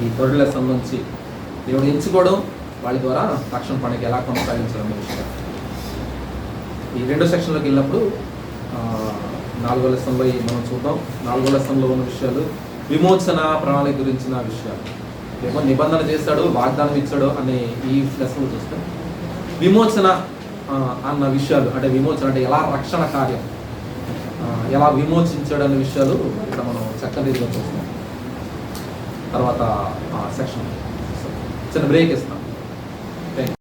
ఈ థర్డ్ లెసన్ నుంచి దేవుడు ఎంచుకోవడం, వాళ్ళ ద్వారా రక్షణ పనికి ఎలా కొనసాగించడం విషయం. ఈ రెండో సెక్షన్లోకి వెళ్ళినప్పుడు 4వ లెసన్లో మనం చూద్దాం. 4వ లెసన్లో ఉన్న విషయాలు విమోచన ప్రణాళిక గురించిన విషయాలు. ఏమో నిబంధన చేశాడు, వాగ్దానం ఇచ్చాడు అనే ఈ లెసన్లో చూస్తాం. విమోచన అన్న విషయాలు, అంటే విమోచన అంటే ఎలా రక్షణ కార్యం, ఎలా విమోచించాడు అనే విషయాలు ఇక్కడ మనం చక్కగా చూస్తాం. తర్వాత సెక్షన్ చిన్న బ్రేక్ ఇస్తాం.